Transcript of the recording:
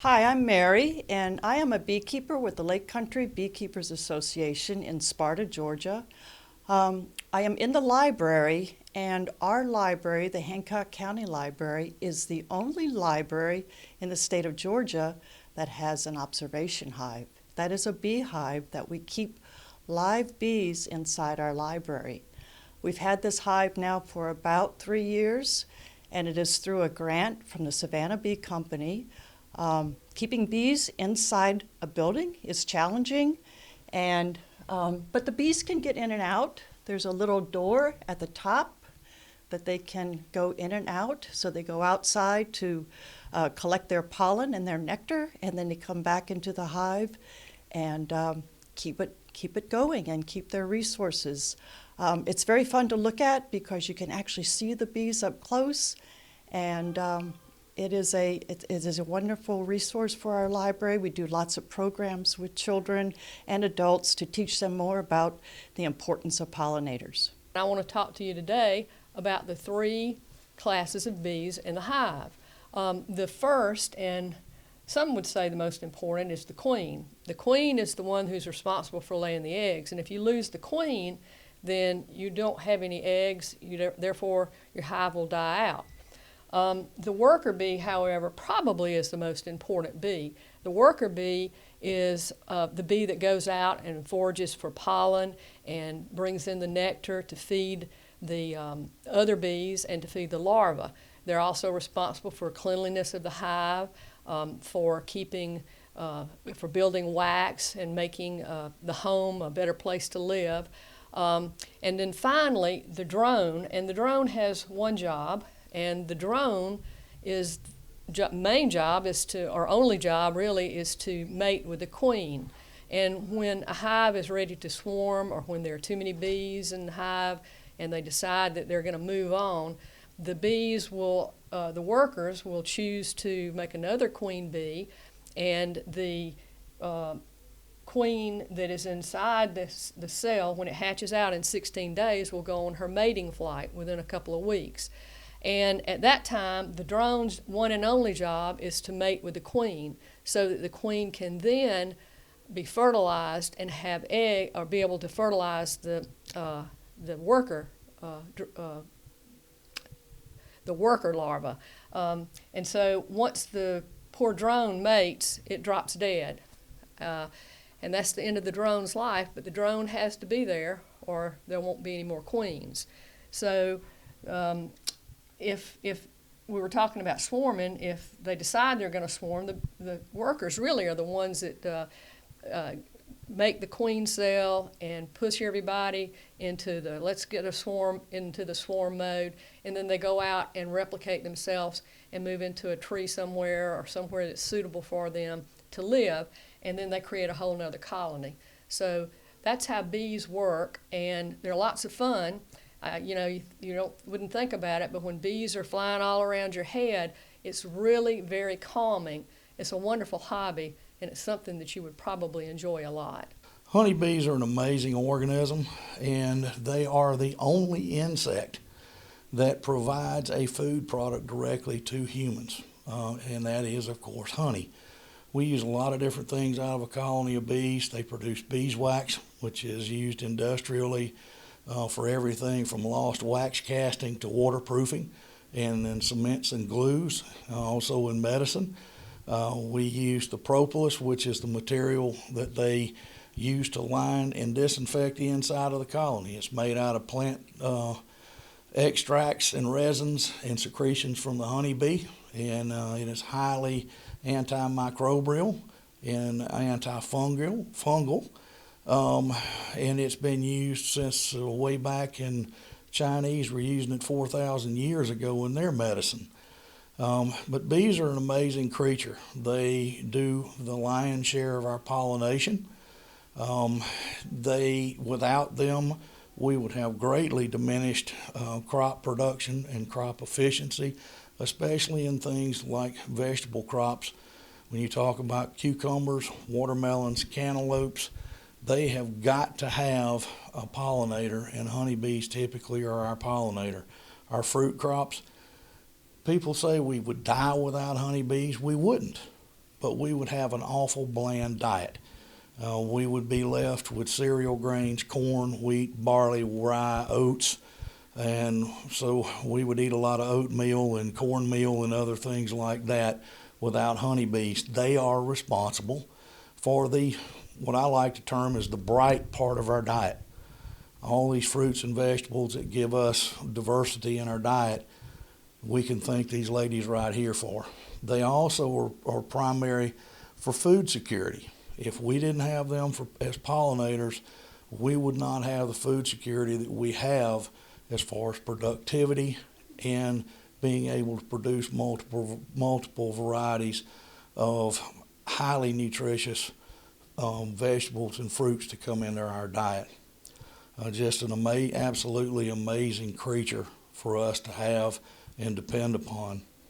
Hi, I'm Mary, and I am a beekeeper with the Lake Country Beekeepers Association in Sparta, Georgia. I am in the library, and our library, the Hancock County Library, is the only library in the state of Georgia that has an observation hive. That is a beehive that we keep live bees inside our library. We've had this hive now for about 3 years, and it is through a grant from the Savannah Bee Company. Keeping bees inside a building is challenging, but the bees can get in and out. There's a little door at the top that they can go in and out. So they go outside to collect their pollen and their nectar, and then they come back into the hive and keep it going and keep their resources. It's very fun to look at because you can actually see the bees up close, and it is a wonderful resource for our library. We do lots of programs with children and adults to teach them more about the importance of pollinators. I want to talk to you today about the 3 classes of bees in the hive. The first, and some would say the most important, is the queen. The queen is the one who's responsible for laying the eggs, and if you lose the queen, then you don't have any eggs, therefore your hive will die out. The worker bee, however, probably is the most important bee. The worker bee is the bee that goes out and forages for pollen and brings in the nectar to feed the other bees and to feed the larvae. They're also responsible for cleanliness of the hive, for building wax and making the home a better place to live. And then finally, the drone, and the drone has one job. And the drone main job is or only job really, is to mate with the queen. And when a hive is ready to swarm, or when there are too many bees in the hive and they decide that they're going to move on, the workers will choose to make another queen bee, and the queen that is inside the cell, when it hatches out in 16 days, will go on her mating flight within a couple of weeks. And at that time, the drone's one and only job is to mate with the queen, so that the queen can then be fertilized and have egg, or be able to fertilize the worker larva. And so once the poor drone mates, it drops dead, and that's the end of the drone's life. But the drone has to be there, or there won't be any more queens. So if we were talking about swarming, if they decide they're going to swarm, the workers really are the ones that make the queen cell and push everybody into let's get a swarm, into the swarm mode, and then they go out and replicate themselves and move into a tree somewhere, or somewhere that's suitable for them to live, and then they create a whole nother colony. So that's how bees work, and they're lots of fun. You wouldn't think about it, but when bees are flying all around your head, it's really very calming. It's a wonderful hobby, and it's something that you would probably enjoy a lot. Honeybees are an amazing organism, and they are the only insect that provides a food product directly to humans, and that is, of course, honey. We use a lot of different things out of a colony of bees. They produce beeswax, which is used industrially for everything from lost wax casting to waterproofing, and then cements and glues, also in medicine. We use the propolis, which is the material that they use to line and disinfect the inside of the colony. It's made out of plant extracts and resins and secretions from the honeybee, and it is highly antimicrobial and antifungal. And it's been used since way back in Chinese were using it 4,000 years ago in their medicine. But bees are an amazing creature. They do the lion's share of our pollination. Without them, we would have greatly diminished crop production and crop efficiency, especially in things like vegetable crops. When you talk about cucumbers, watermelons, cantaloupes, they have got to have a pollinator, and honeybees typically are our pollinator. Our fruit crops, people say we would die without honeybees. We wouldn't. but we would have an awful bland diet. We would be left with cereal grains, corn, wheat, barley, rye, oats, and so we would eat a lot of oatmeal and cornmeal and other things like that without honeybees. They are responsible for what I like to term as the bright part of our diet. All these fruits and vegetables that give us diversity in our diet, we can thank these ladies right here for. They also are primary for food security. If we didn't have them as pollinators, we would not have the food security that we have as far as productivity and being able to produce multiple varieties of highly nutritious vegetables and fruits to come into our diet. Just an absolutely amazing creature for us to have and depend upon.